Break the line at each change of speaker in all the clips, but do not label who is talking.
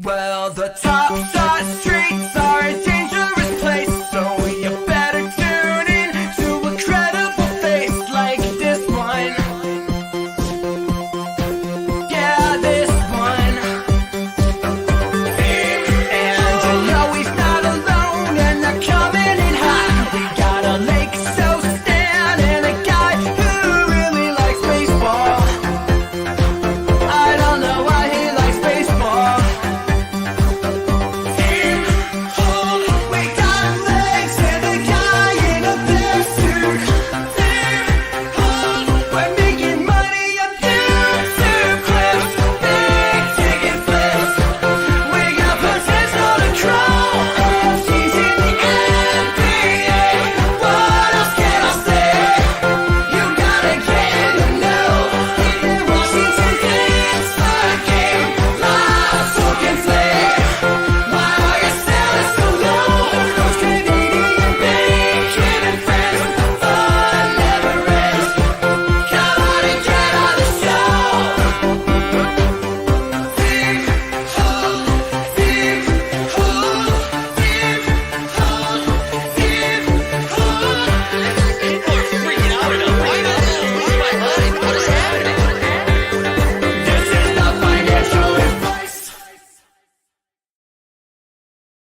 Well, the top shot streets are a dangerous place, so you better tune in to a credible face like this one. Yeah, this one. And you know he's not alone, and they're coming in hot. We got a Lake so Stan and a guy who really likes baseball. I don't know why he likes baseball.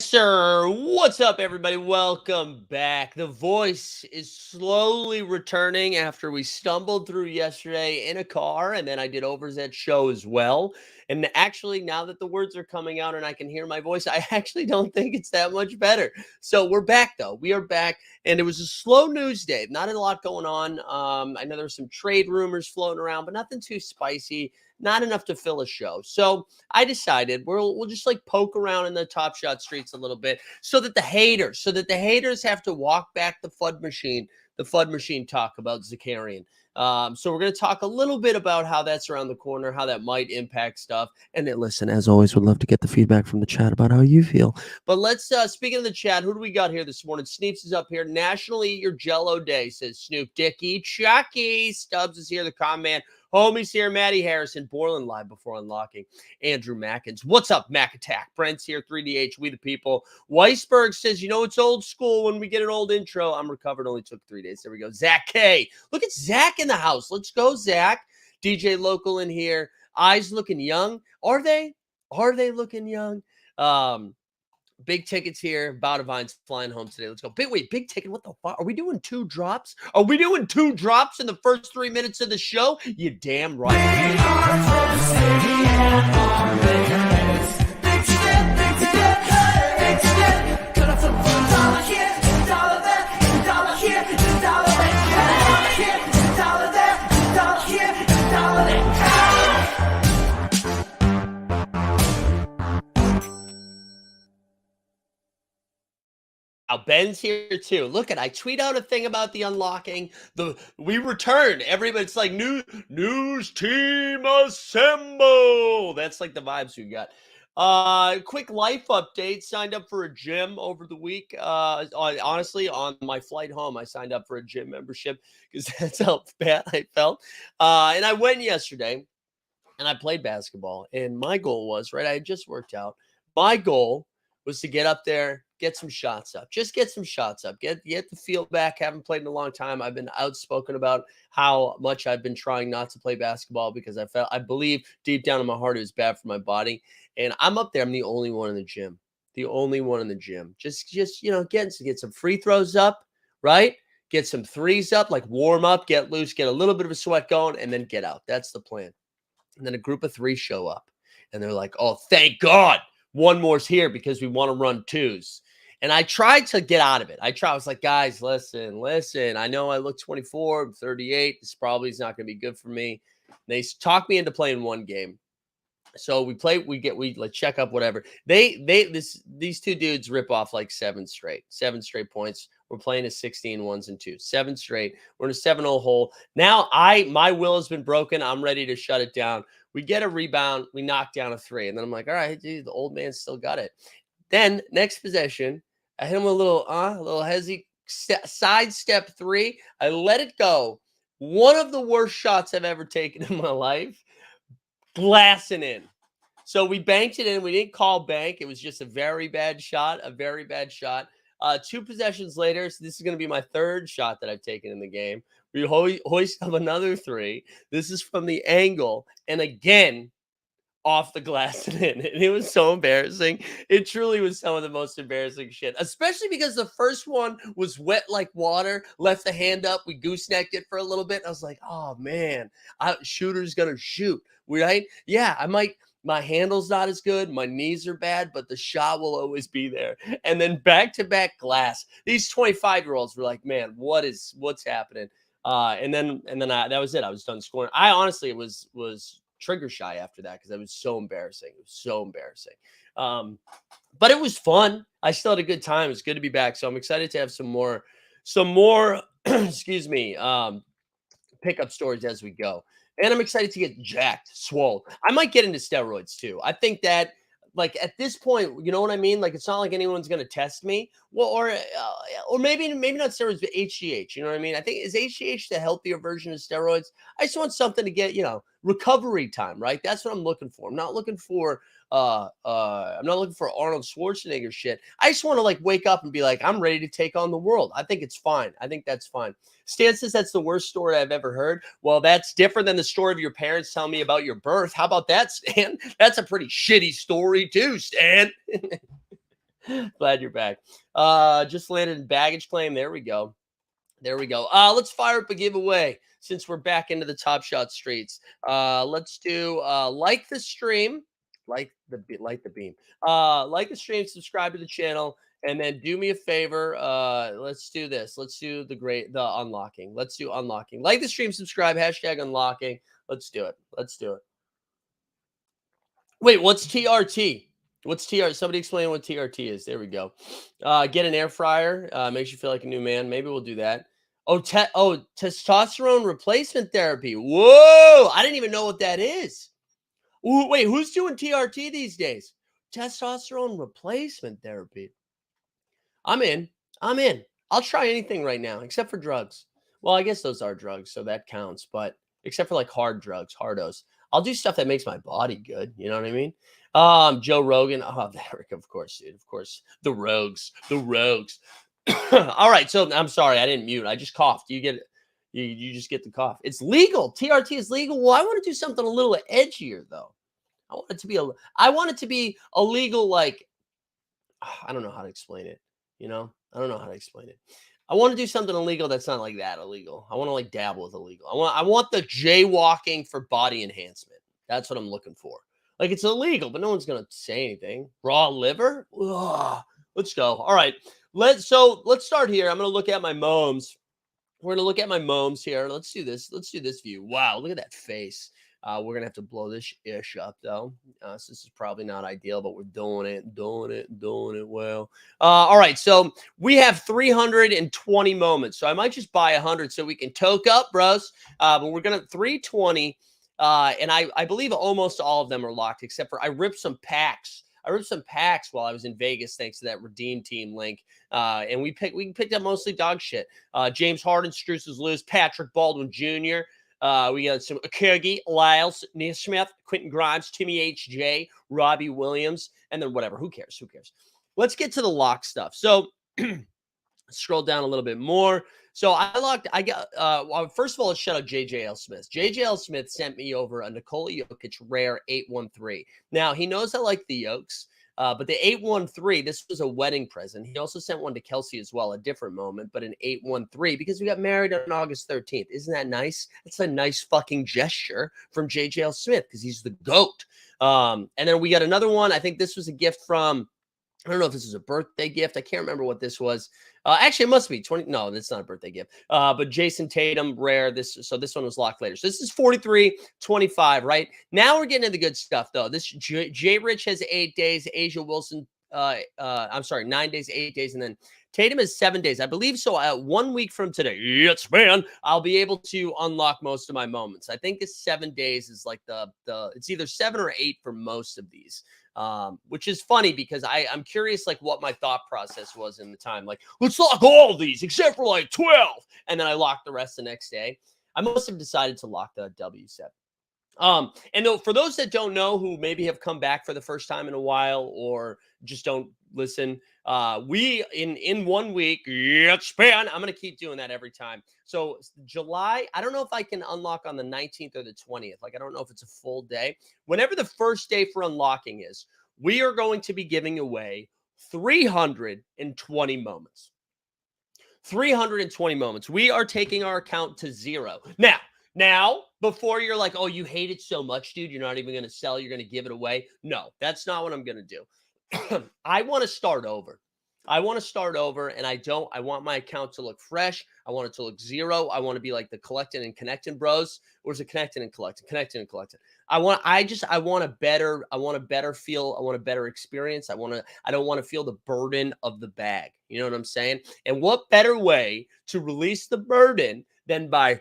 Sir, what's up, everybody? Welcome back. The voice is slowly returning after we stumbled through yesterday in a car, and then I did Overzet's show as well. And actually, now that the words are coming out and I can hear my voice, I actually don't think it's that much better. So we're back, though. We are back, and it was a slow news day. Not a lot going on. I know there's some trade rumors floating around, but nothing too spicy. Not enough to fill a show. So I decided we'll just like poke around in the Top Shot streets a little bit so that the haters have to walk back the FUD machine talk about Zakarian. So we're going to talk a little bit about how that's around the corner, how that might impact stuff. And then listen, as always, would love to get the feedback from the chat about how you feel. But let's, speaking of the chat, who do we got here this morning? Sneeps is up here. Nationally Eat Your Jello Day, says Snoop. Dickie, Chucky. Stubbs is here, the comm man. Homie's here, Maddie Harrison, Borland live before unlocking. Andrew Mackins. What's up, Mac Attack? Brent's here, 3DH, we the people. Weisberg says, you know, it's old school when we get an old intro. I'm recovered, only took 3 days. There we go. Zach K. Look at Zach in the house. Let's go, Zach. DJ Local in here. Eyes looking young. Are they? Are they looking young? Big tickets here. Bowdivine's flying home today. Let's go. Big ticket. What the fuck? Are we doing 2 drops? Are we doing 2 drops in the first 3 minutes of the show? You damn right. Now, Ben's here too. Look at, I tweet out a thing about the unlocking. We return. Everybody, it's like news team assemble. That's like the vibes we got. Quick life update. Signed up for a gym over the week. Honestly, on my flight home, I signed up for a gym membership because that's how bad I felt. And I went yesterday and I played basketball. And my goal was, right, I had just worked out. My goal was to get up there, get some shots up. Just get some shots up. Get the feel back. Haven't played in a long time. I've been outspoken about how much I've been trying not to play basketball because I believe deep down in my heart it was bad for my body. And I'm up there. I'm the only one in the gym. The only one in the gym. Just you know, get some free throws up, right? Get some threes up, like warm up, get loose, get a little bit of a sweat going, and then get out. That's the plan. And then a group of 3 show up. And they're like, oh, thank God. One more's here because we want to run 2s. And I tried to get out of it. I was like, guys, listen. I know I look 24, I'm 38. This probably is not going to be good for me. And they talked me into playing 1 game. So we like check up, whatever. These 2 dudes rip off like 7 straight points. We're playing a 16 1s and 2s, 7 straight. We're in a 7-0 hole. Now my will has been broken. I'm ready to shut it down. We get a rebound. We knock down a 3. And then I'm like, all right, dude, the old man still got it. Then next possession, I hit him with a little hezzy sidestep 3. I let it go. One of the worst shots I've ever taken in my life. Blasting in. So we banked it in. We didn't call bank. It was just a very bad shot, a very bad shot. 2 possessions later, so this is going to be my third shot that I've taken in the game. We hoist up another 3. This is from the angle, and again, off the glass and in. And it was so embarrassing. It truly was some of the most embarrassing shit, especially because the first one was wet like water, left the hand up. We goosenecked it for a little bit. I was like, oh man, shooter's going to shoot, right? Yeah, I might. My handle's not as good. My knees are bad, but the shot will always be there. And then back-to-back glass. These 25-year-olds were like, man, what's happening? That was it. I was done scoring. I honestly was trigger shy after that because it was so embarrassing. It was so embarrassing. But it was fun. I still had a good time. It's good to be back. So I'm excited to have some more, excuse me, pickup stories as we go. And I'm excited to get jacked, swole. I might get into steroids too. I think that, like, at this point, you know what I mean? Like, it's not like anyone's going to test me. Well, or maybe not steroids, but HGH. You know what I mean? I think, is HGH the healthier version of steroids? I just want something to get, recovery time, right? That's what I'm looking for. I'm not looking for Arnold Schwarzenegger shit. I just want to, like, wake up and be like, I'm ready to take on the world. I think it's fine. I think that's fine. Stan says that's the worst story I've ever heard. Well, that's different than the story of your parents telling me about your birth. How about that, Stan? That's a pretty shitty story too, Stan. Glad you're back. Just landed in baggage claim. There we go. Let's fire up a giveaway since we're back into the Top Shot streets. Let's do like the stream, like the beam, like the stream, subscribe to the channel, and then do me a favor. Let's do this. Let's do the unlocking. Let's do unlocking. Like the stream, subscribe, hashtag unlocking. Let's do it. Wait, what's TRT? What's TRT? Somebody explain what TRT is. There we go. Get an air fryer. Makes you feel like a new man. Maybe we'll do that. Testosterone replacement therapy. Whoa, I didn't even know what that is. Ooh, wait, who's doing TRT these days? Testosterone replacement therapy. I'm in. I'll try anything right now, except for drugs. Well, I guess those are drugs, so that counts. But except for like hard drugs, hardos. I'll do stuff that makes my body good. You know what I mean? Joe Rogan. Oh, Eric, of course, dude. Of course. The rogues. All right. So I'm sorry. I didn't mute. I just coughed. You get it. You just get the cough. It's legal. TRT is legal. Well, I want to do something a little edgier, though. I want it to be illegal. Like, I don't know how to explain it. I don't know how to explain it. I want to do something illegal that's not like that illegal. I want to like dabble with illegal. I want the jaywalking for body enhancement. That's what I'm looking for. Like, it's illegal, but no one's gonna say anything. Raw liver? Ugh. Let's go. All right. Let's start here. I'm gonna look at my moms. We're gonna look at my moms here. Let's do this. Let's do this view. Wow, look at that face. We're gonna have to blow this ish up though. So this is probably not ideal, but we're doing it well. All right, so we have 320 moments. So I might just buy 100 so we can toke up, bros. But we're gonna 320, and I believe almost all of them are locked, except for I ripped some packs. While I was in Vegas, thanks to that Redeem Team link. And we picked up mostly dog shit. James Harden, Struce's loose, Patrick Baldwin Jr. We got some Kergy, Lyles, Neesmith, Quentin Grimes, Timmy H.J., Robbie Williams, and then whatever. Who cares? Let's get to the lock stuff. So scroll down a little bit more. So first of all, let's shout out JJL Smith. JJL Smith sent me over a Nikola Jokic rare 813. Now, he knows I like the Yokes. But the 813, this was a wedding present. He also sent one to Kelsey as well, a different moment, but an 813 because we got married on August 13th. Isn't that nice? It's a nice fucking gesture from JJL Smith because he's the GOAT. And then we got another one. I think this was a gift from, I don't know if this is a birthday gift. I can't remember what this was. Actually, it must be 20. No, that's not a birthday gift. But Jason Tatum, rare. So this one was locked later. So this is 43.25, right? Now we're getting into the good stuff, though. This J Rich has 8 days. Asia Wilson, 9 days, 8 days. And then Tatum is 7 days. I believe so. 1 week from today, yes, man, I'll be able to unlock most of my moments. I think it's 7 days is like it's either 7 or 8 for most of these. Which is funny because I'm curious like what my thought process was in the time. Like, let's lock all of these except for like 12. And then I locked the rest the next day. I must have decided to lock the W set. And though for those that don't know, who maybe have come back for the first time in a while or just don't listen, we in 1 week span, I'm gonna keep doing that every time. So July, I don't know if I can unlock on the 19th or the 20th. Like I don't know if it's a full day. Whenever the first day for unlocking is, we are going to be giving away 320 moments. 320 moments. We are taking our account to zero. Now, before you're like, oh, you hate it so much, dude, you're not even going to sell, you're going to give it away. No, that's not what I'm going to do. I want to start over. I want to start over and I want my account to look fresh. I want it to look zero. I want to be like the collecting and connecting bros. Or is it connecting and collecting? Connecting and collecting. I want a better feel. I want a better experience. I don't want to feel the burden of the bag. You know what I'm saying? And what better way to release the burden than by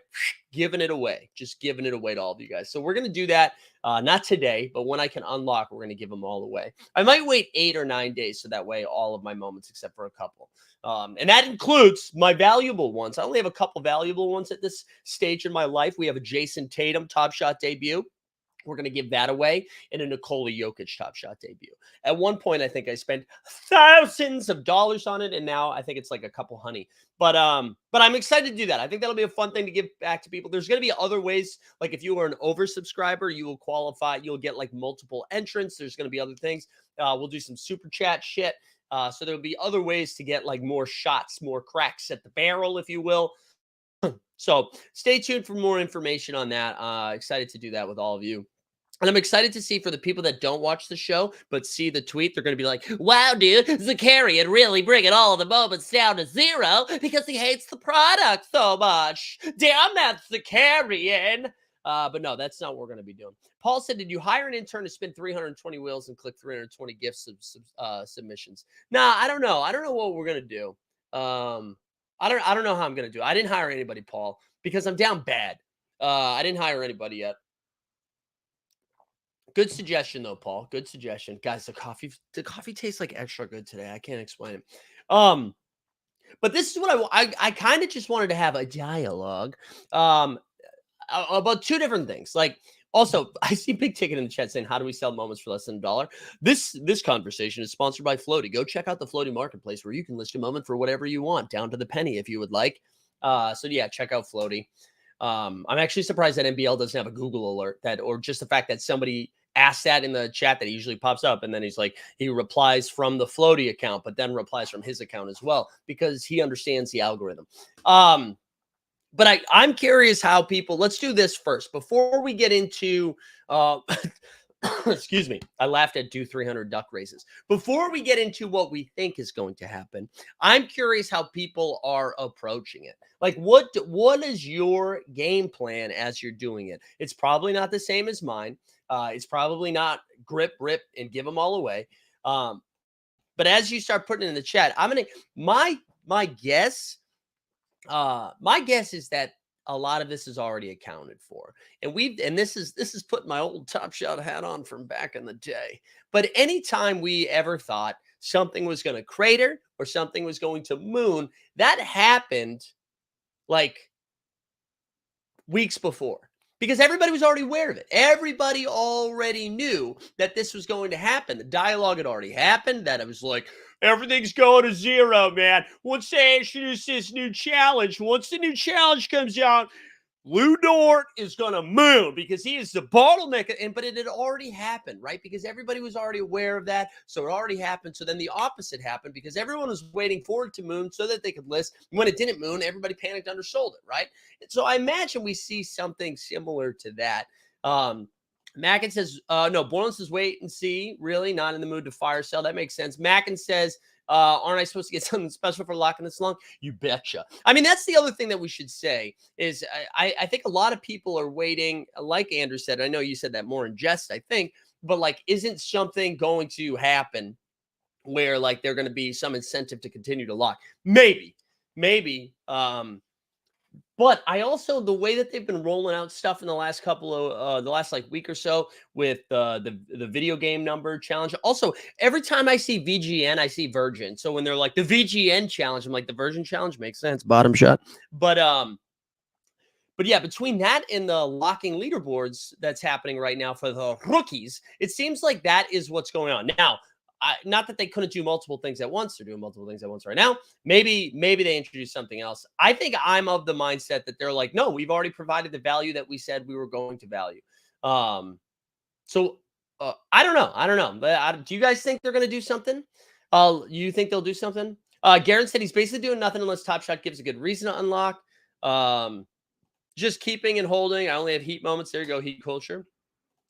giving it away, just giving it away to all of you guys. So we're going to do that. Not today, but when I can unlock, we're going to give them all away. I might wait 8 or 9 days so that way all of my moments, except for a couple. And that includes my valuable ones. I only have a couple valuable ones at this stage in my life. We have a Jason Tatum Top Shot debut. We're going to give that away in a Nikola Jokic Top Shot debut. At one point, I think I spent thousands of dollars on it, and now I think it's like a couple honey. But I'm excited to do that. I think that'll be a fun thing to give back to people. There's going to be other ways. Like if you are an oversubscriber, you will qualify. You'll get like multiple entrants. There's going to be other things. We'll do some super chat shit. So there'll be other ways to get like more shots, more cracks at the barrel, if you will. So stay tuned for more information on that. Excited to do that with all of you. And I'm excited to see for the people that don't watch the show, but see the tweet, they're going to be like, wow, dude, Zakarian really bringing all of the moments down to zero because he hates the product so much. Damn that Zakarian. But no, that's not what we're going to be doing. Paul said, did you hire an intern to spin 320 wheels and click 320 gift submissions? Nah, I don't know. I don't know what we're going to do. I don't know how I'm going to do it. I didn't hire anybody, Paul, because I'm down bad. I didn't hire anybody yet. Good suggestion, though, Paul. Good suggestion. Guys, the coffee tastes like extra good today. I can't explain it. But this is what I kind of just wanted to have a dialogue about two different things. Like, also, I see Big Ticket in the chat saying, how do we sell moments for less than $1? This conversation is sponsored by Floaty. Go check out the Floaty Marketplace where you can list a moment for whatever you want, down to the penny if you would like. So yeah, check out Floaty. I'm actually surprised that NBL doesn't have a Google alert or just the fact that somebody asked that in the chat that usually pops up. And then he's like, he replies from the Floaty account, but then replies from his account as well, because he understands the algorithm. But I'm curious how people, let's do this first before we get into, excuse me, I laughed at do 300 duck races. Before we get into what we think is going to happen, I'm curious how people are approaching it. Like, what is your game plan as you're doing it? It's probably not the same as mine. It's probably not grip, rip, and give them all away. But as you start putting it in the chat, my guess is that a lot of this is already accounted for. And this is putting my old Top Shot hat on from back in the day. But anytime we ever thought something was going to crater or something was going to moon, that happened like weeks before. Because everybody was already aware of it. Everybody already knew that this was going to happen. The dialogue had already happened, that it was like, everything's going to zero, man. Once they introduce this new challenge, once the new challenge comes out, Lou Dort is going to moon because he is the bottleneck. But it had already happened, right? Because everybody was already aware of that. So it already happened. So then the opposite happened because everyone was waiting for it to moon so that they could list. When it didn't moon, everybody panicked, undersold it, right? So I imagine we see something similar to that. Mackin says, no, Borland says, wait and see. Really not in the mood to fire sell. That makes sense. Mackin says, aren't I supposed to get something special for locking this long? You betcha. I mean, that's the other thing that we should say is I think a lot of people are waiting, like Andrew said. I know you said that more in jest, I think, but like, isn't something going to happen where like they're going to be some incentive to continue to lock? Maybe. But I also, the way that they've been rolling out stuff in the last couple of, the last like week or so with the video game number challenge. Also, every time I see VGN, I see Virgin. So when they're like the VGN challenge, I'm like, the Virgin challenge makes sense. Bottom shot. But But yeah, between that and the locking leaderboards that's happening right now for the rookies, it seems like that is what's going on. Now, not that they couldn't do multiple things at once. They're doing multiple things at once right now. Maybe they introduce something else. I think I'm of the mindset that they're like, no, we've already provided the value that we said we were going to value. Um, so I don't know. I don't know. But do you guys think they're going to do something? You think they'll do something? Garen said he's basically doing nothing unless Top Shot gives a good reason to unlock. Just keeping and holding. I only have heat moments. There you go, heat culture.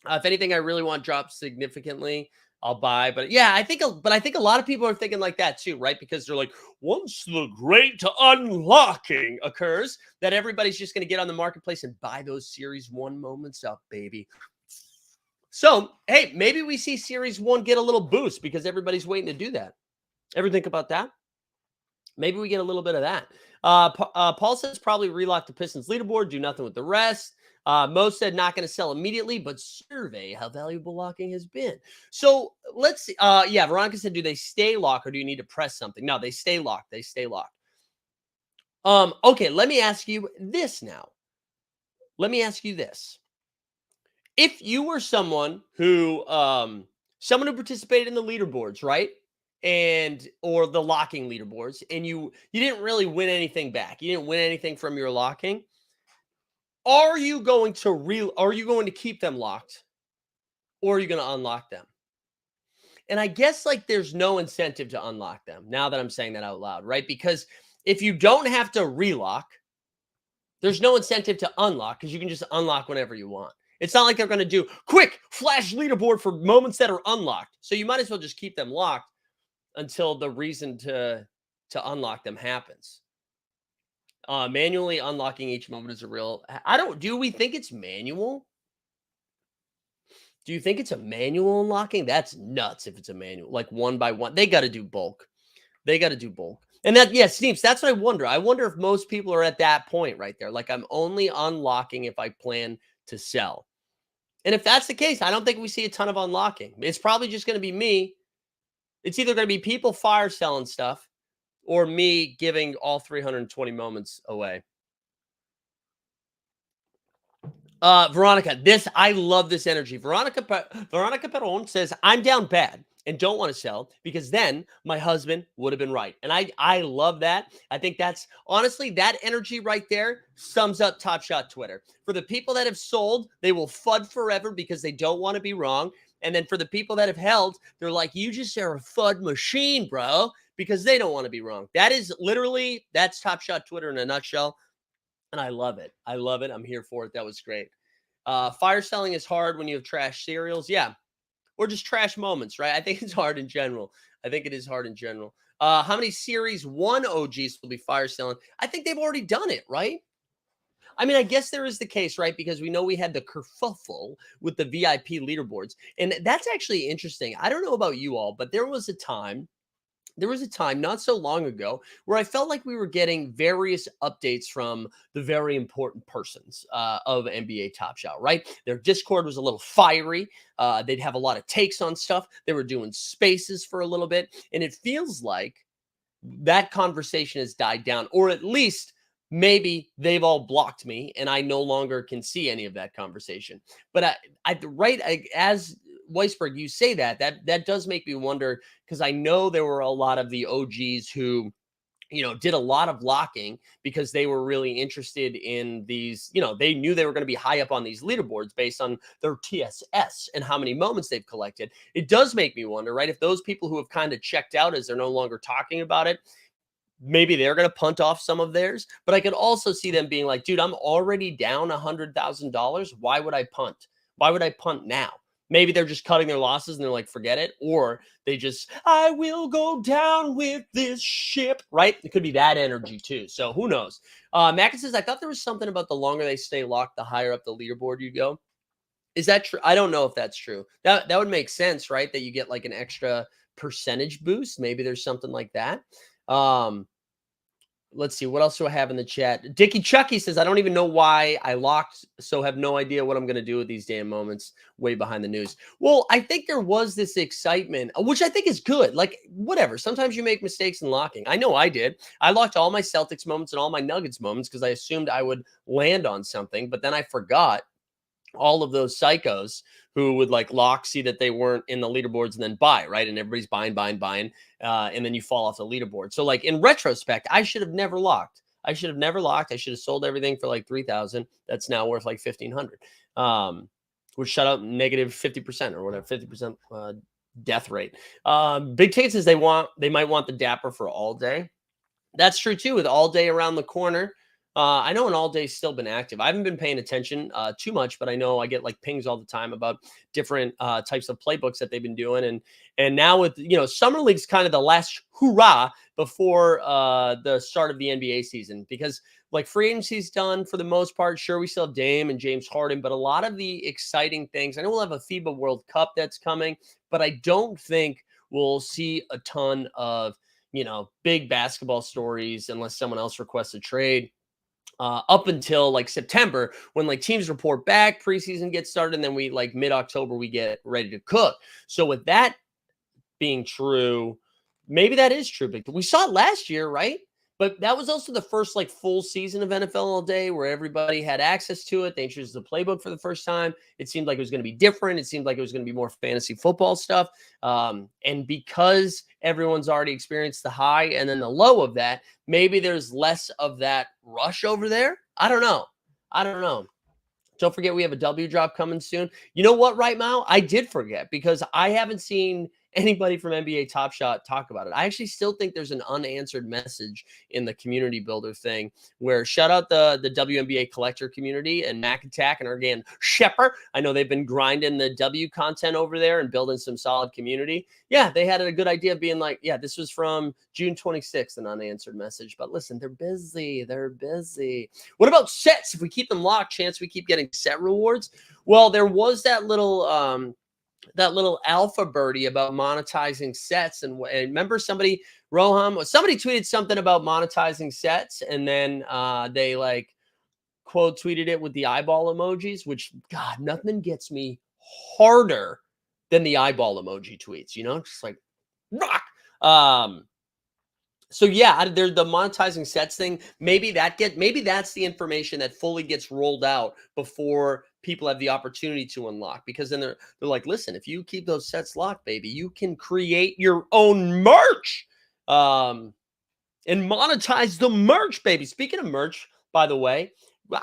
If anything, I really want dropped significantly, I'll buy. But yeah, I think a lot of people are thinking like that too, right? Because they're like, once the great unlocking occurs, that everybody's just going to get on the marketplace and buy those Series 1 moments up, baby. So, hey, maybe we see Series 1 get a little boost because everybody's waiting to do that. Ever think about that? Maybe we get a little bit of that. Paul says probably relock the Pistons leaderboard, do nothing with the rest. Mo said not going to sell immediately, but survey how valuable locking has been. So let's see. Yeah, Veronica said, do they stay locked or do you need to press something? No, they stay locked. They stay locked. Okay, let me ask you this now. Let me ask you this. If you were someone who participated in the leaderboards, right? Or the locking leaderboards, and you didn't really win anything back. You didn't win anything from your locking. Are you going to keep them locked? Or are you going to unlock them? And I guess like there's no incentive to unlock them now that I'm saying that out loud, right? Because if you don't have to relock, there's no incentive to unlock because you can just unlock whenever you want. It's not like they're going to do quick flash leaderboard for moments that are unlocked. So you might as well just keep them locked until the reason to unlock them happens. Manually unlocking each moment is a real. Do we think it's manual? Do you think it's a manual unlocking? That's nuts if it's a manual, like one by one. They got to do bulk. They got to do bulk. And that, yeah, Sneeps, that's what I wonder. I wonder if most people are at that point right there. Like, I'm only unlocking if I plan to sell. And if that's the case, I don't think we see a ton of unlocking. It's probably just going to be me. It's either going to be people fire selling stuff or me giving all 320 moments away. Veronica, I love this energy. Veronica Peron says, I'm down bad and don't want to sell because then my husband would have been right. And I love that. I think that's honestly that energy right there sums up Top Shot Twitter. For the people that have sold, they will FUD forever because they don't want to be wrong. And then for the people that have held, they're like, you just are a FUD machine, bro, because they don't want to be wrong. That's Top Shot Twitter in a nutshell. And I love it. I love it. I'm here for it. That was great. Fire selling is hard when you have trash cereals. Yeah. Or just trash moments, right? I think it's hard in general. I think it is hard in general. How many Series 1 OGs will be fire selling? I think they've already done it, right? I mean, I guess there is the case, right? Because we know we had the kerfuffle with the VIP leaderboards. And that's actually interesting. I don't know about you all, but there was a time not so long ago where I felt like we were getting various updates from the very important persons of NBA Top Shot, right? Their Discord was a little fiery. They'd have a lot of takes on stuff. They were doing spaces for a little bit. And it feels like that conversation has died down, or at least maybe they've all blocked me and I no longer can see any of that conversation. But as Weisberg, you say that does make me wonder because I know there were a lot of the OGs who did a lot of locking because they were really interested in these, they knew they were going to be high up on these leaderboards based on their TSS and how many moments they've collected. It does make me wonder, right? If those people who have kind of checked out as they're no longer talking about it, maybe they're going to punt off some of theirs. But I could also see them being like, dude, I'm already down $100,000. Why would I punt? Why would I punt now? Maybe they're just cutting their losses and they're like, forget it. Or they just, I will go down with this ship, right? It could be that energy too. So who knows? Mackin says, I thought there was something about the longer they stay locked, the higher up the leaderboard you go. Is that true? I don't know if that's true. That would make sense, right? That you get like an extra percentage boost. Maybe there's something like that. Let's see, what else do I have in the chat? Dickie Chucky says, I don't even know why I locked, so have no idea what I'm going to do with these damn moments. Way behind the news. Well, I think there was this excitement, which I think is good. Like, whatever. Sometimes you make mistakes in locking. I know I did. I locked all my Celtics moments and all my Nuggets moments because I assumed I would land on something, but then I forgot all of those psychos who would like lock, see that they weren't in the leaderboards and then buy, right? And everybody's buying, and then you fall off the leaderboard. So like in retrospect, I should have never locked. I should have never locked. I should have sold everything for like 3,000. That's now worth like 1,500. Which shut up negative 50% or whatever, 50% death rate. Big Ticket says they might want the Dapper for all day. That's true too, with all day around the corner. I know an all day's still been active. I haven't been paying attention too much, but I know I get like pings all the time about different types of playbooks that they've been doing. And now with Summer League's kind of the last hurrah before the start of the NBA season, because like free agency's done for the most part. Sure, we still have Dame and James Harden, but a lot of the exciting things. I know we'll have a FIBA World Cup that's coming, but I don't think we'll see a ton of big basketball stories unless someone else requests a trade up until like September, when like teams report back, preseason gets started, and then we like mid-October, we get ready to cook. So with that being true, maybe that is true, but we saw it last year, right? But that was also the first like full season of NFL All Day where everybody had access to it. They introduced the playbook for the first time. It seemed like it was going to be different. It seemed like it was going to be more fantasy football stuff. And because everyone's already experienced the high and then the low of that, maybe there's less of that rush over there. I don't know. Don't forget we have a W drop coming soon. You know what, right now? I did forget because I haven't seen anybody from NBA Top Shot talk about it. I actually still think there's an unanswered message in the community builder thing where shout out the WNBA collector community and Mac Attack and Ergan Shepard. I know they've been grinding the W content over there and building some solid community. Yeah, they had a good idea of being like, yeah, this was from June 26th, an unanswered message. But listen, they're busy. What about sets? If we keep them locked, chance we keep getting set rewards. Well, there was that little alpha birdie about monetizing sets. And remember somebody tweeted something about monetizing sets, and then they like quote tweeted it with the eyeball emojis, which God, nothing gets me harder than the eyeball emoji tweets, just like rock. So yeah, there's the monetizing sets thing. Maybe that's the information that fully gets rolled out before people have the opportunity to unlock, because then they're like, listen, if you keep those sets locked, baby, you can create your own merch and monetize the merch, baby. Speaking of merch, by the way,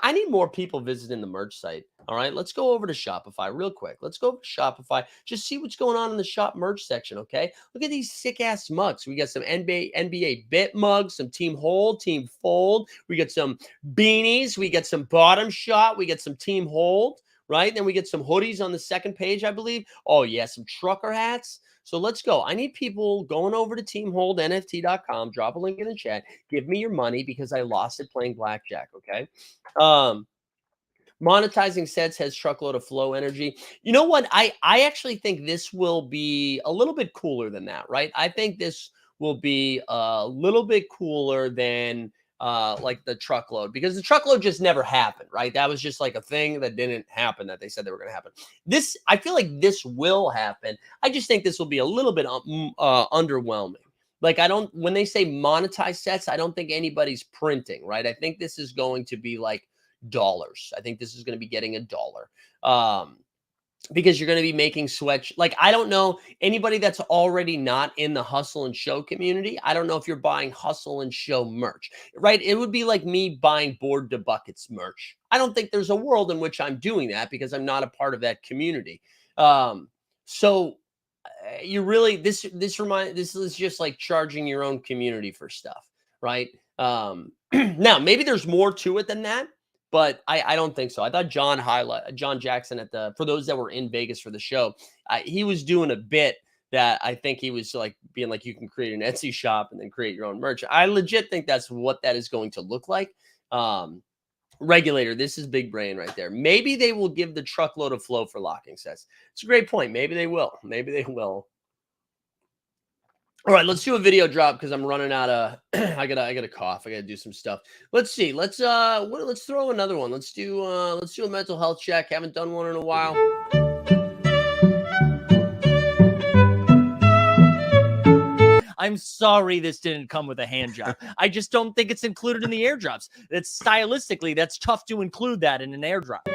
I need more people visiting the merch site. All right, let's go over to Shopify real quick. Let's go over to Shopify. Just see what's going on in the shop merch section, okay? Look at these sick-ass mugs. We got some NBA bit mugs, some Team Hold, Team Fold. We got some beanies. We got some Bottom Shot. We got some Team Hold, right? Then we get some hoodies on the second page, I believe. Oh, yeah, some trucker hats. So let's go. I need people going over to teamholdnft.com. Drop a link in the chat. Give me your money because I lost it playing blackjack, okay? Monetizing sets has truckload of flow energy. You know what? I actually think this will be a little bit cooler than that, right? I think this will be a little bit cooler than like the truckload, because the truckload just never happened, right? That was just like a thing that didn't happen that they said they were going to happen. I feel like this will happen. I just think this will be a little bit underwhelming. Like when they say monetize sets, I don't think anybody's printing, right? I think this is going to be like dollars. I think this is going to be getting $1. Because you're going to be making sweat. Like, I don't know anybody that's already not in the hustle and show community. I don't know if you're buying hustle and show merch, right? It would be like me buying Board to Buckets merch. I don't think there's a world in which I'm doing that because I'm not a part of that community. So you really, this is just like charging your own community for stuff, right? Now maybe there's more to it than that, but I don't think so. I thought John Jackson for those that were in Vegas for the show, he was doing a bit that I think he was like being like, you can create an Etsy shop and then create your own merch. I legit think that's what that is going to look like. Regulator, this is big brain right there. Maybe they will give the truckload of flow for locking sets. It's a great point. Maybe they will. All right, let's do a video drop because I'm running out of. I gotta cough. I gotta do some stuff. Let's see. Let's throw another one. Let's do a mental health check. Haven't done one in a while.
I'm sorry this didn't come with a hand job. I just don't think it's included in the airdrops. That's stylistically, that's tough to include that in an airdrop.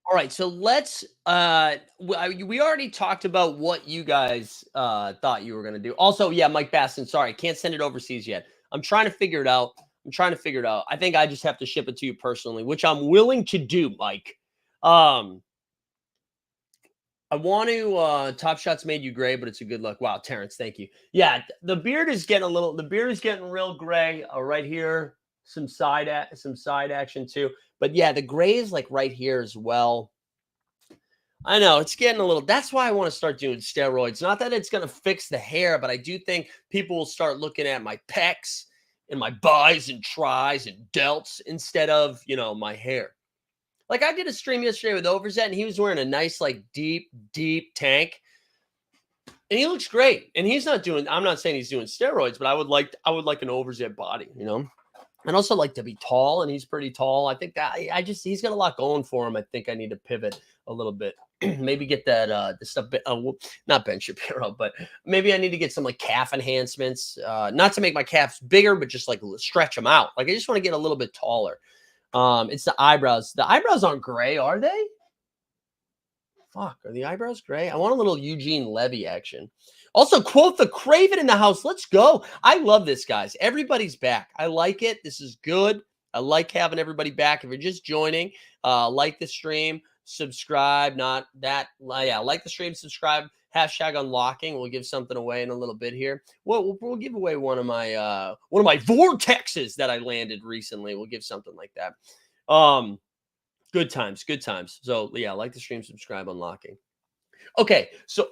All right, so let's we already talked about what you guys thought you were going to do. Also, yeah, Mike Baston, sorry, I can't send it overseas yet. I'm trying to figure it out. I think I just have to ship it to you personally, which I'm willing to do, Mike. I want to Top Shots made you gray, but it's a good look. Wow, Terrence, thank you. Yeah, the beard is getting real gray right here. Some side action too. But yeah, the gray is like right here as well. I know it's getting a little. That's why I want to start doing steroids. Not that it's going to fix the hair, but I do think people will start looking at my pecs and my buys and tries and delts instead of, my hair. Like I did a stream yesterday with Overzet and he was wearing a nice, like deep tank. And he looks great. And I'm not saying he's doing steroids, but I would like an Overzet body, And also like to be tall, and he's pretty tall. I think that he's got a lot going for him. I think I need to pivot a little bit. Maybe get that the stuff, not Ben Shapiro, but maybe I need to get some like calf enhancements. Not to make my calves bigger, but just like stretch them out. Like I just want to get a little bit taller. It's the eyebrows. The eyebrows aren't gray, are they? Fuck, are the eyebrows gray? I want a little Eugene Levy action. Also, quote the Craven in the house. Let's go. I love this, guys. Everybody's back. I like it. This is good. I like having everybody back. If you're just joining, like the stream, subscribe. Not that. Yeah, like the stream, subscribe. Hashtag unlocking. We'll give something away in a little bit here. We'll give away one of my vortexes that I landed recently. We'll give something like that. Good times. So yeah, like the stream, subscribe, unlocking. Okay, so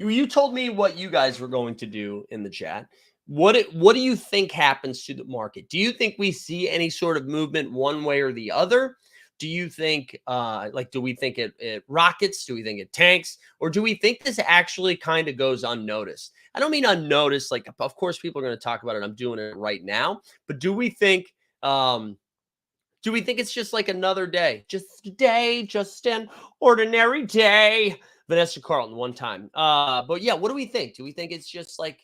you told me what you guys were going to do in the chat. What do you think happens to the market? Do you think we see any sort of movement one way or the other? Do you think do we think it rockets? Do we think it tanks? Or do we think this actually kind of goes unnoticed? I don't mean unnoticed. Like, of course, people are going to talk about it. I'm doing it right now. But do we think it's just like another day? Just an ordinary day. Vanessa Carlton one time. But yeah, what do we think? Do we think it's just like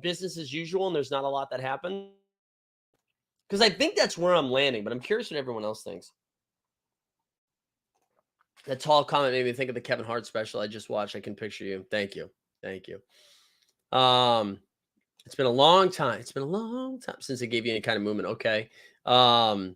business as usual and there's not a lot that happened? Because I think that's where I'm landing, but I'm curious what everyone else thinks. That tall comment made me think of the Kevin Hart special I just watched. I can picture you. Thank you. It's been a long time. Since I gave you any kind of movement. Okay. What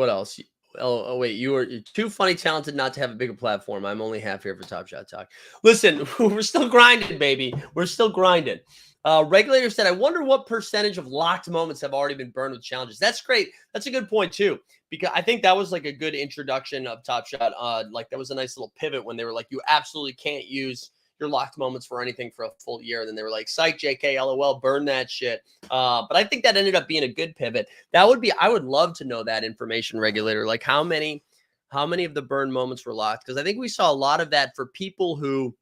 else? Oh wait, you're too funny, talented not to have a bigger platform. I'm only half here for Top Shot Talk. Listen, we're still grinding, baby. We're still grinding. Regulator said, I wonder what percentage of locked moments have already been burned with challenges. That's great. That's a good point too, because I think that was like a good introduction of Top Shot. Like that was a nice little pivot when they were like, you absolutely can't use your locked moments for anything for a full year. And then they were like, psych, JK, LOL, burn that shit. But I think that ended up being a good pivot. I would love to know that information, Regulator. Like how many of the burn moments were locked? Because I think we saw a lot of that for people who,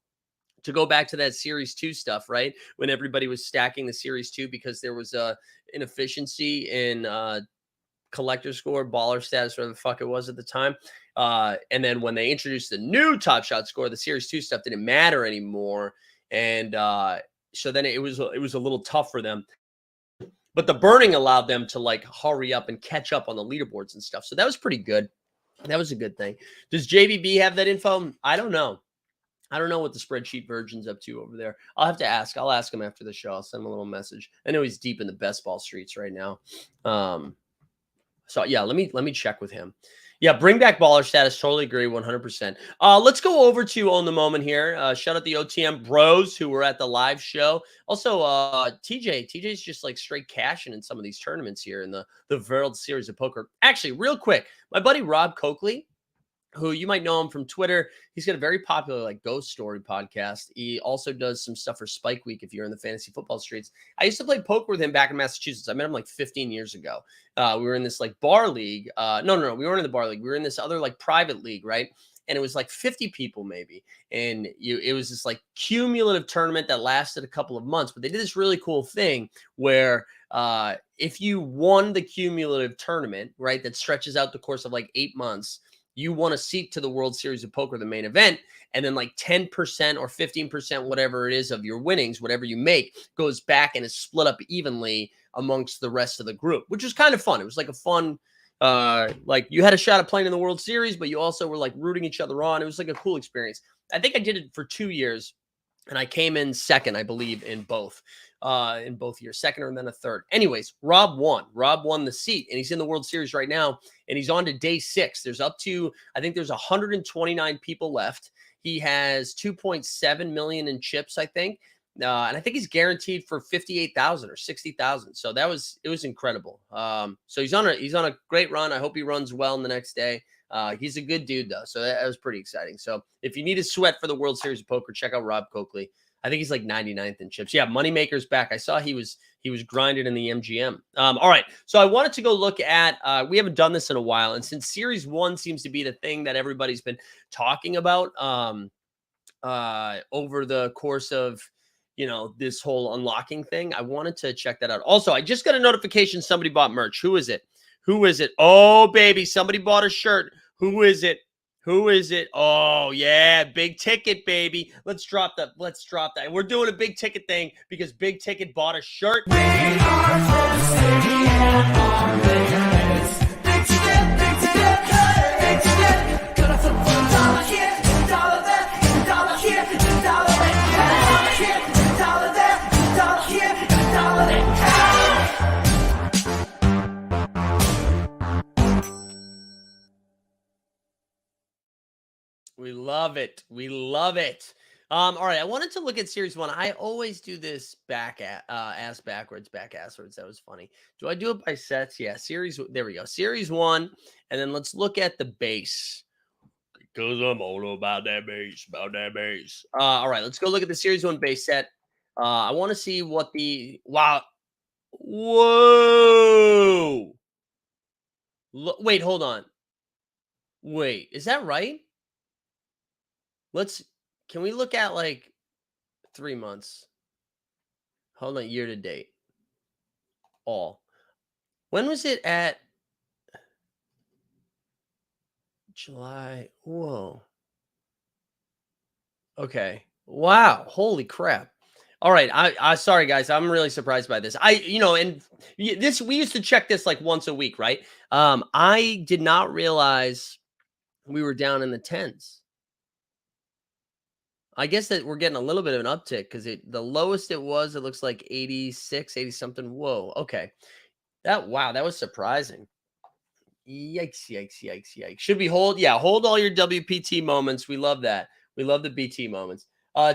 to go back to that Series 2 stuff, right? When everybody was stacking the Series 2 because there was a inefficiency in collector score, baller status, whatever the fuck it was at the time. And then when they introduced the new Top Shot score, the Series 2 stuff didn't matter anymore. And so then it was a little tough for them. But the burning allowed them to like hurry up and catch up on the leaderboards and stuff. So that was pretty good. That was a good thing. Does JBB have that info? I don't know. I don't know what the spreadsheet version's up to over there. I'll have to ask. I'll ask him after the show. I'll send him a little message. I know he's deep in the best ball streets right now. So yeah, let me check with him. Yeah, bring back baller status. Totally agree, 100%. Let's go over to Own the Moment here. Shout out the OTM bros who were at the live show. Also, TJ's just like straight cashing in some of these tournaments here in the World Series of Poker. Actually, real quick, my buddy Rob Coakley, who you might know him from Twitter. He's got a very popular like ghost story podcast. He also does some stuff for Spike Week if you're in the fantasy football streets. I used to play poker with him back in Massachusetts. I met him like 15 years ago. We were in this like bar league. No, we weren't in the bar league. We were in this other like private league, right? and it was like 50 people maybe. And it was this like cumulative tournament that lasted a couple of months. But they did this really cool thing where if you won the cumulative tournament, right, that stretches out the course of like 8 months, you won a seat to the World Series of Poker, the main event. And then like 10% or 15%, whatever it is of your winnings, whatever you make, goes back and is split up evenly amongst the rest of the group, which was kind of fun. It was like a fun, like you had a shot at playing in the World Series, but you also were like rooting each other on. It was like a cool experience. I think I did it for 2 years, and I came in second, I believe, in both years, second and then a third. Anyways, Rob won the seat, and he's in the World Series right now, and he's on to day 6. There's up to, I think there's 129 people left. He has 2.7 million in chips, I think. And I think he's guaranteed for 58,000 or 60,000. So it was incredible. So he's on a great run. I hope he runs well in the next day. He's a good dude though. So that was pretty exciting. So if you need a sweat for the World Series of Poker, check out Rob Coakley. I think he's like 99th in chips. Yeah, Moneymaker's back. I saw he was grinded in the MGM. All right. So I wanted to go look at, we haven't done this in a while. And since Series 1 seems to be the thing that everybody's been talking about over the course of, this whole unlocking thing, I wanted to check that out. Also, I just got a notification somebody bought merch. Who is it? Oh, baby, somebody bought a shirt. Who is it? Oh, yeah, big ticket, baby. Let's drop that. And we're doing a big ticket thing because Big Ticket bought a shirt.
We are from the city and on the heads. Big ticket, gonna flip for $1 here, $1 there, $1 here, $1 there, $1 here, $1 there, $1 here, $1 there.
We love it. All right, I wanted to look at Series 1. I always do this ass backwards. That was funny. Do I do it by sets? Yeah, there we go. Series 1, and then let's look at the base. Because I'm all about that base, all right, let's go look at the Series 1 base set. I want to see what wow. Whoa. Wait, hold on. Wait, is that right? Can we look at like 3 months? Hold on, year to date. All. When was it at July? Whoa. Okay. Wow. Holy crap. All right. I sorry guys. I'm really surprised by this. And this, we used to check this like once a week, right? I did not realize we were down in the 10s. I guess that we're getting a little bit of an uptick because the lowest it looks like 86, 80 something. Whoa. Okay. That was surprising. Yikes. Should we hold? Yeah, hold all your WPT moments. We love that. We love the BT moments.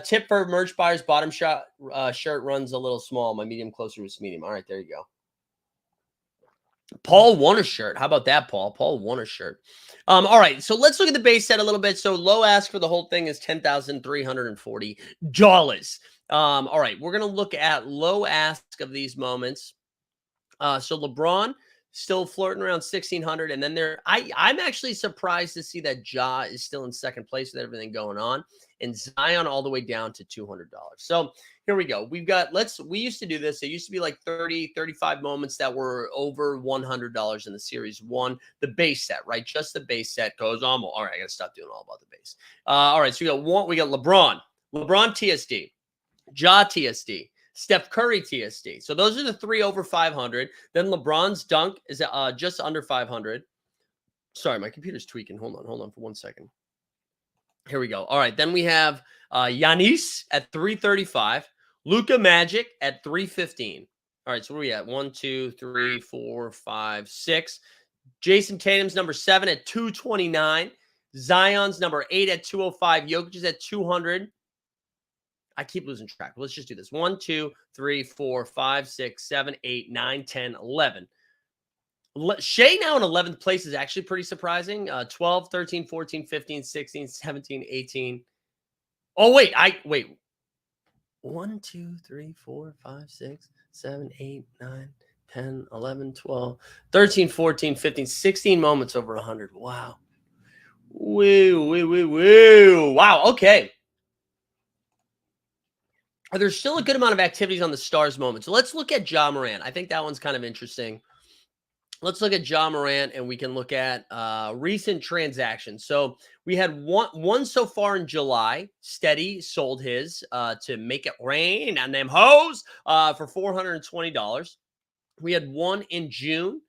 Tip for merch buyers, bottom shirt runs a little small. My medium closer was medium. All right, there you go. Paul won a shirt. How about that, Paul? Paul won a shirt. All right, so let's look at the base set a little bit. So low ask for the whole thing is $10,340. All right, we're gonna look at low ask of these moments. So LeBron still flirting around 1,600, and then I'm actually surprised to see that Ja is still in second place with everything going on, and Zion all the way down to $200. So here we go. We used to do this. It used to be like 30, 35 moments that were over $100 in the Series 1, the base set, right? Just the base set goes on. All right, I gotta stop doing all about the base. All right, so we got LeBron TSD, Ja TSD, Steph Curry TSD. So those are the 3 over 500. Then LeBron's dunk is just under 500. Sorry, my computer's tweaking. Hold on for 1 second. Here we go. All right, then we have Giannis at 335, Luka Magic at 315. All right, so where are we at? 1, 2, 3, 4, 5, 6. Jason Tatum's number 7 at 229. Zion's number 8 at 205. Jokic is at 200. I keep losing track. Let's just do this. 1, 2, 3, 4, 5, 6, 7, 8, 9, 10, 11. Shea now in 11th place is actually pretty surprising. 12, 13, 14, 15, 16, 17, 18. Oh, wait. 1, 2, 3, 4, 5, 6, 7, 8, 9, 10, 11, 12, 13, 14, 15, 16 moments over 100. Wow. Woo. Wow. Okay. There's still a good amount of activities on the stars moment. So let's look at Ja Morant. I think that one's kind of interesting. Let's look at Ja Morant, and we can look at recent transactions. So we had one so far in July. Steady sold his to make it rain on them hoes for $420. We had one in June.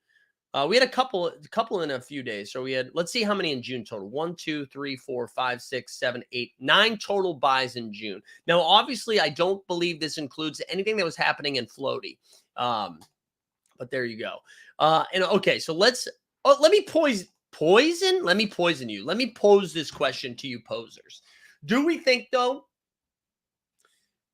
We had a couple in a few days. So we had, let's see how many in June total. 1, 2, 3, 4, 5, 6, 7, 8, 9 total buys in June. Now, obviously, I don't believe this includes anything that was happening in Floaty. But there you go. And okay, so let me poison. Let me poison you. Let me pose this question to you posers. Do we think though?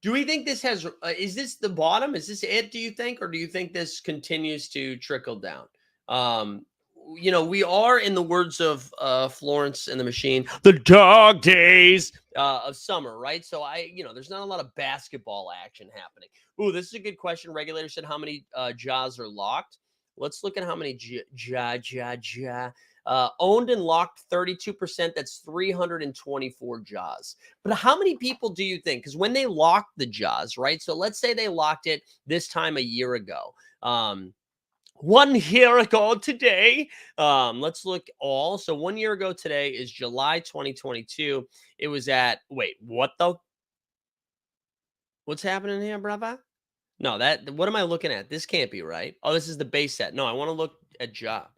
Do we think this has, is this the bottom? Is this it, do you think? Or do you think this continues to trickle down? We are, in the words of Florence and the Machine, the dog days of summer, right? So there's not a lot of basketball action happening. Ooh, this is a good question. Regulator said how many jaws are locked. Let's look at how many owned and locked 32%. That's 324 jaws. But how many people do you think? Because when they locked the jaws, right? So let's say they locked it this time a year ago. 1 year ago today. Let's look all. So 1 year ago today is July 2022. It was at, wait, what's happening here, brother? No, what am I looking at? This can't be right. Oh, this is the base set. No, I want to look at job.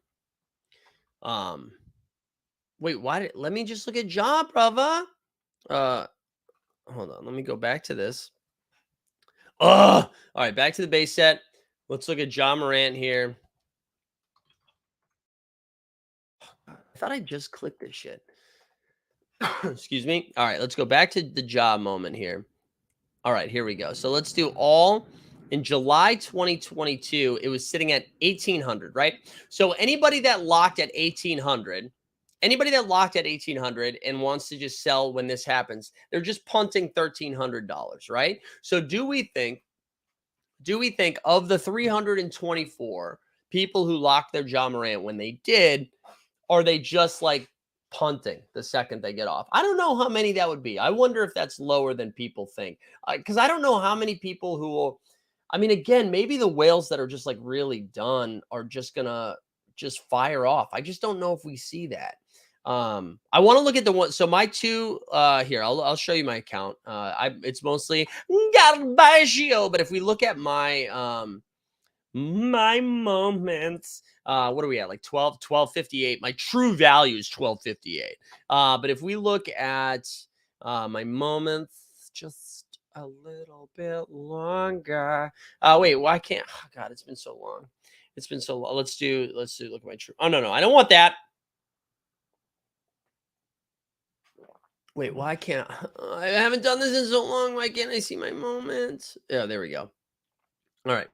Wait, let me just look at job, brother. Hold on. Let me go back to this. All right, back to the base set. Let's look at Ja Morant here. I thought I just clicked this shit. Excuse me. All right, let's go back to the job moment here. All right, here we go. So let's do all in July 2022. It was sitting at 1,800, right? So anybody that locked at 1,800, and wants to just sell when this happens, they're just punting $1,300, right? So do we think of the 324 people who locked their Ja Morant when they did, are they just like punting the second they get off? I don't know how many that would be. I wonder if that's lower than people think. Because I don't know how many people who will, I mean, again, maybe the whales that are just like really done are just gonna just fire off. I just don't know if we see that. I want to look at the one. So my two here, I'll show you my account. It's mostly Garbaggio, but if we look at my my moments, what are we at? Like 1258. My true value is 1258. But if we look at my moments just a little bit longer. Wait, why can't, oh God, it's been so long. It's been so long. Let's do look at my true. Oh no, I don't want that. Wait, why can't I haven't done this in so long? Why can't I see my moments? Yeah, there we go. All right.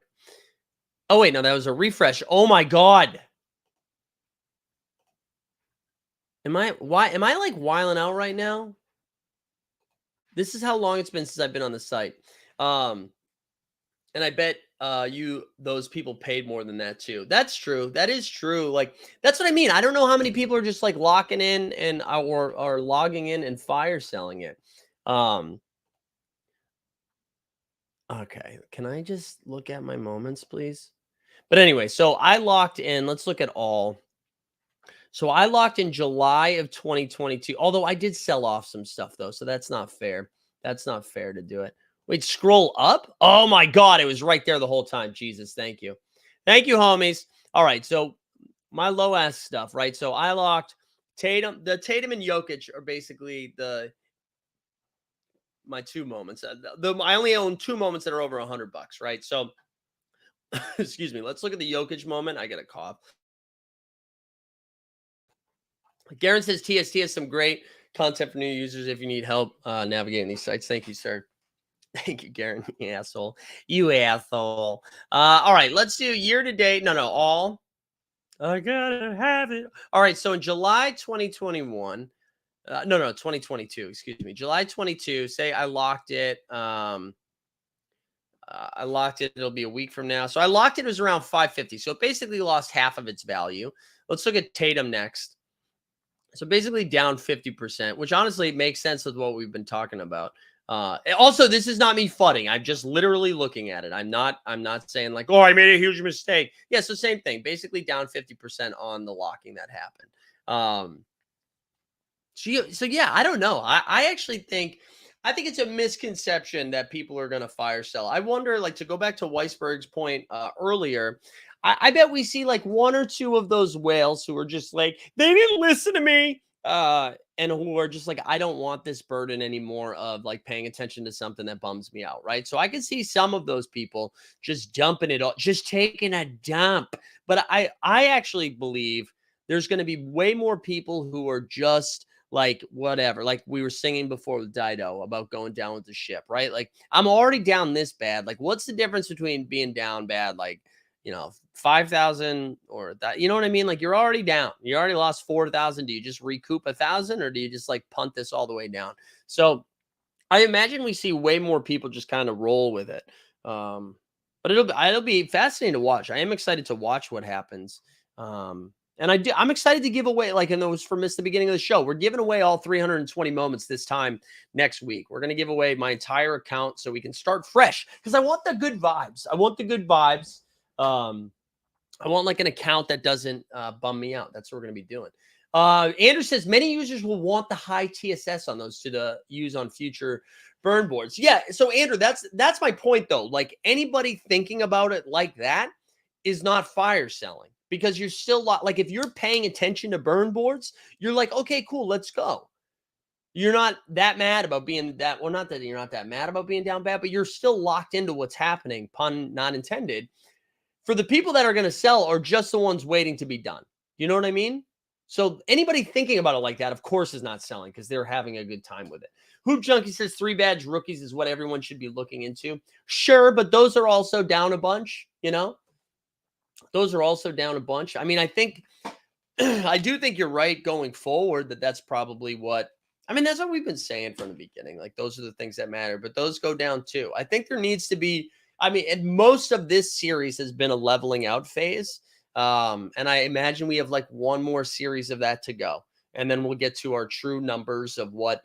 Oh wait, no, that was a refresh. Oh my God. Am I like wiling out right now? This is how long it's been since I've been on the site. And I bet those people paid more than that too. That's true. That is true. Like, that's what I mean. I don't know how many people are just like locking in and or logging in and fire selling it. Okay. Can I just look at my moments, please? But anyway, so I locked in. Let's look at all. So I locked in July of 2022, although I did sell off some stuff though, so that's not fair. That's not fair to do it. Wait, scroll up? Oh my God, it was right there the whole time. Jesus, thank you. Thank you, homies. All right, so my low ass stuff, right? So I locked Tatum. The Tatum and Jokic are basically my two moments. I only own two moments that are over $100, right? So excuse me. Let's look at the Jokic moment. I get a cough. Garen says TST has some great content for new users if you need help navigating these sites. Thank you, sir. Thank you, Garen. You asshole. You asshole. All right, let's do year to date. No, all. I gotta have it. All right, so in July 2021, 2022, excuse me. July 22, say I locked it. I locked it. It'll be a week from now. So I locked it. It was around 550. So it basically lost half of its value. Let's look at Tatum next. So basically down 50%, which honestly makes sense with what we've been talking about. Also, this is not me fudding. I'm just literally looking at it. I'm not saying like, oh, I made a huge mistake. Yeah, so same thing. Basically down 50% on the locking that happened. So yeah, I don't know. I actually think it's a misconception that people are going to fire sell. I wonder, like, to go back to Weisberg's point earlier, I bet we see like one or two of those whales who are just like, they didn't listen to me, and who are just like, I don't want this burden anymore of like paying attention to something that bums me out, right? So I could see some of those people just dumping it all, just taking a dump. But I actually believe there's going to be way more people who are just like whatever, like we were singing before with Dido about going down with the ship, right? Like I'm already down this bad. Like what's the difference between being down bad, like, 5,000 or that, you know what I mean? Like you're already down. You already lost 4,000. Do you just recoup 1,000 or do you just like punt this all the way down? So I imagine we see way more people just kind of roll with it. But it'll be fascinating to watch. I am excited to watch what happens. And I'm excited to give away, like, and those from the beginning of the show, we're giving away all 320 moments this time next week. We're going to give away my entire account so we can start fresh because I want the good vibes. I want the good vibes. I want like an account that doesn't bum me out. That's what we're going to be doing. Andrew says many users will want the high TSS on those to use on future burn boards. Yeah. So Andrew, that's my point though. Like anybody thinking about it like that is not fire selling because you're still like, if you're paying attention to burn boards, you're like, okay, cool, let's go. You're not that mad about being that. Well, not that you're not that mad about being down bad, but you're still locked into what's happening. Pun not intended. For the people that are going to sell are just the ones waiting to be done. You know what I mean? So anybody thinking about it like that, of course, is not selling because they're having a good time with it. Hoop Junkie says 3 badge rookies is what everyone should be looking into. Sure, but those are also down a bunch, Those are also down a bunch. I mean, I think, I do think you're right going forward that's probably that's what we've been saying from the beginning. Like, those are the things that matter, but those go down too. I think there needs to be, and most of this series has been a leveling out phase. And I imagine we have like one more series of that to go. And then we'll get to our true numbers of what,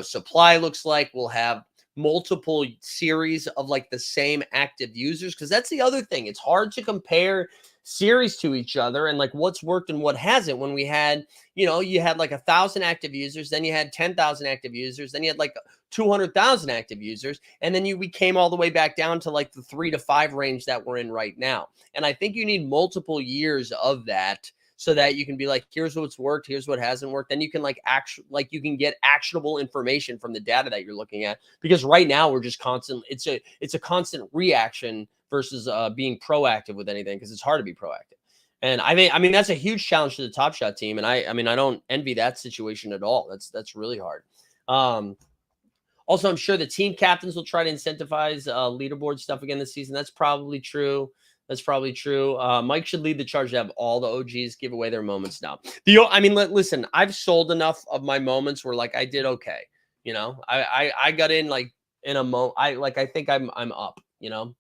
supply looks like. We'll have multiple series of like the same active users. Cause that's the other thing. It's hard to compare series to each other and like what's worked and what hasn't. When we had, you had like 1,000 active users, then you had 10,000 active users, then you had like 200,000 active users. And then we came all the way back down to like the 3 to 5 range that we're in right now. And I think you need multiple years of that so that you can be like, here's what's worked, here's what hasn't worked. Then you can you can get actionable information from the data that you're looking at. Because right now we're just constant. It's a constant reaction versus being proactive with anything because it's hard to be proactive. And I mean that's a huge challenge to the Top Shot team. And I don't envy that situation at all. That's really hard. Also, I'm sure the team captains will try to incentivize leaderboard stuff again this season. That's probably true. Mike should lead the charge to have all the OGs give away their moments now. Listen, I've sold enough of my moments where like I did okay. I got in like in a moment. I think I'm up.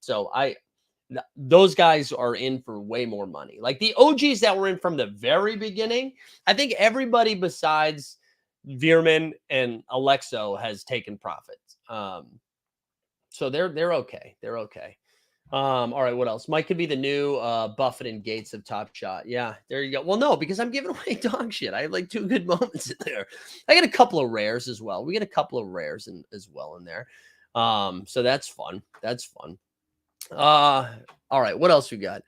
So those guys are in for way more money. Like the OGs that were in from the very beginning, I think everybody besides Veerman and Alexo has taken profits. So they're okay. They're okay. All right, what else? Mike could be the new Buffett and Gates of Top Shot. Yeah, there you go. Well, no, because I'm giving away dog shit. I have like 2 good moments in there. I got a couple of rares as well. We get a couple of rares as well in there. So that's fun. All right, what else we got?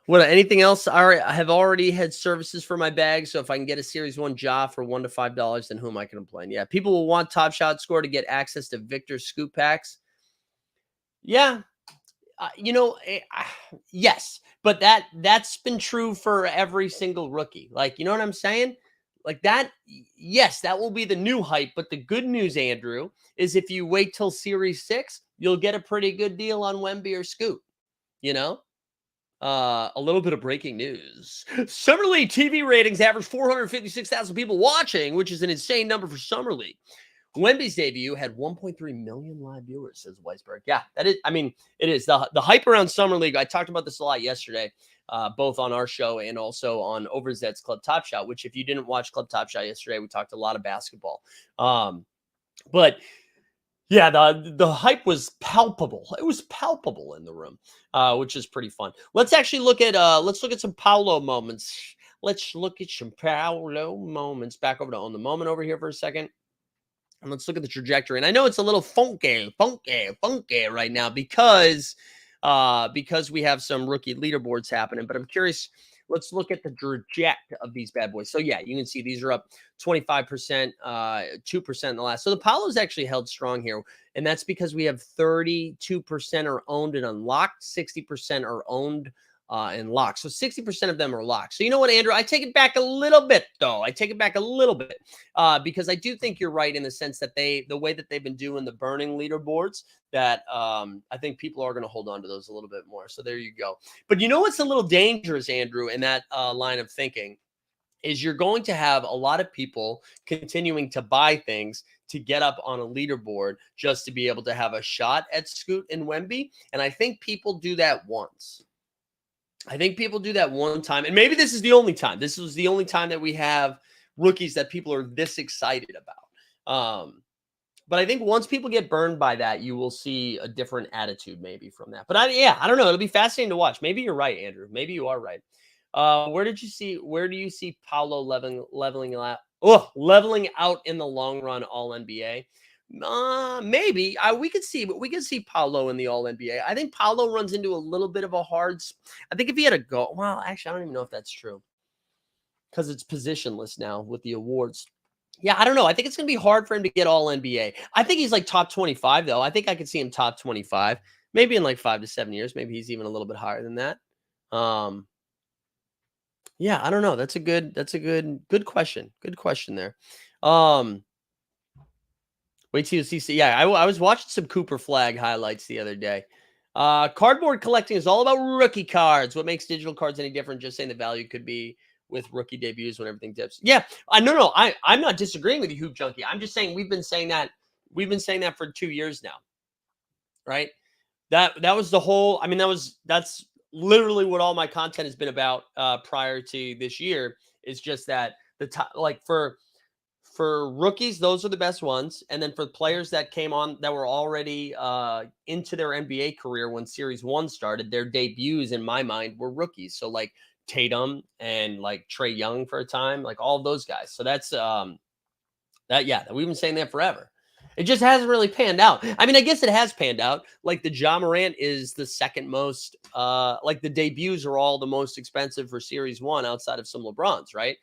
Anything else? All right, I have already had services for my bag. So if I can get a Series 1 jaw for $1 to $5, then who am I going to complain? Yeah, people will want Top Shot score to get access to Victor's scoop packs. Yeah. Yes, but that's been true for every single rookie. Like, you know what I'm saying? Like that. Yes, that will be the new hype. But the good news, Andrew, is if you wait till Series 6, you'll get a pretty good deal on Wemby or Scoot. A little bit of breaking news. Summer League TV ratings average 456,000 people watching, which is an insane number for Summer League. Wemby's debut had 1.3 million live viewers, says Weisberg. Yeah, that is. I mean, it is the hype around Summer League. I talked about this a lot yesterday, both on our show and also on Overzet's Club Top Shot. Which, if you didn't watch Club Top Shot yesterday, we talked a lot of basketball. But yeah, the hype was palpable. It was palpable in the room, which is pretty fun. Let's actually look at some Paolo moments. Let's look at some Paolo moments. Back over to Own the Moment over here for a second. And let's look at the trajectory. And I know it's a little funky right now because we have some rookie leaderboards happening. But I'm curious. Let's look at the trajectory of these bad boys. So yeah, you can see these are up 25%, 2% in the last. So the Paolo's actually held strong here, and that's because we have 32% are owned and unlocked, 60% are owned and locked. So 60% of them are locked. So you know what, Andrew? I take it back a little bit, though. I take it back a little bit because I do think you're right in the sense that the way that they've been doing the burning leaderboards, that I think people are going to hold on to those a little bit more. So there you go. But you know what's a little dangerous, Andrew, in that line of thinking is you're going to have a lot of people continuing to buy things to get up on a leaderboard just to be able to have a shot at Scoot and Wemby. And I think people do that once. I think people do that one time, and maybe this is the only time. This was the only time that we have rookies that people are this excited about. But I think once people get burned by that, you will see a different attitude maybe from that. But I don't know. It'll be fascinating to watch. Maybe you're right, Andrew. Maybe you are right. Where do you see Paolo leveling out in the long run All NBA? Maybe we could see Paolo in the All NBA. I think Paolo runs into a little bit of a I think if he had a go, well, actually, I don't even know if that's true because it's positionless now with the awards. Yeah, I don't know. I think it's going to be hard for him to get All NBA. I think he's like top 25 though. I think I could see him top 25, maybe in like 5 to 7 years. Maybe he's even a little bit higher than that. Yeah, I don't know. That's a good question. Good question there. Wait till you see. Yeah, I was watching some Cooper Flag highlights the other day. Cardboard collecting is all about rookie cards. What makes digital cards any different? Just saying the value could be with rookie debuts when everything dips. Yeah, no. I'm not disagreeing with you, Hoop Junkie. I'm just saying we've been saying that for 2 years now, right? That was the whole. I mean, that's literally what all my content has been about prior to this year. Is just that the top, like for rookies, those are the best ones. And then for players that came on that were already into their NBA career when Series 1 started, their debuts in my mind were rookies. So like Tatum and like Trae Young for a time, like all of those guys. So that's we've been saying that forever. It just hasn't really panned out. I mean, I guess it has panned out. Like the Ja Morant is the second most, like the debuts are all the most expensive for Series 1 outside of some LeBrons, right?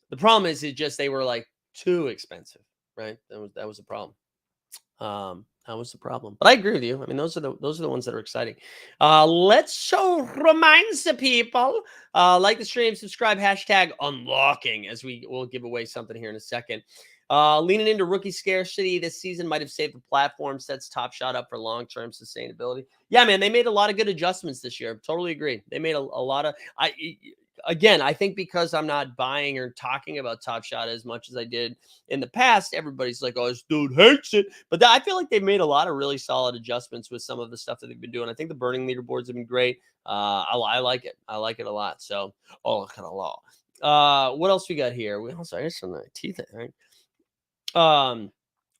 The problem is just they were like too expensive, right? That was the problem. That was the problem. But I agree with you. I mean, those are the ones that are exciting. Let's remind the people, like the stream, subscribe, #unlocking, as we will give away something here in a second. Leaning into rookie scarcity this season might have saved the platform, sets Top Shot up for long-term sustainability. Yeah, man, they made a lot of good adjustments this year. Totally agree. They made a lot of. Again, I think because I'm not buying or talking about Top Shot as much as I did in the past, everybody's like, oh, this dude hates it. But I feel like they've made a lot of really solid adjustments with some of the stuff that they've been doing. I think the burning leaderboards have been great. I like it. I like it a lot. So, kind of law. What else we got here? Sorry, there's some teeth in, right?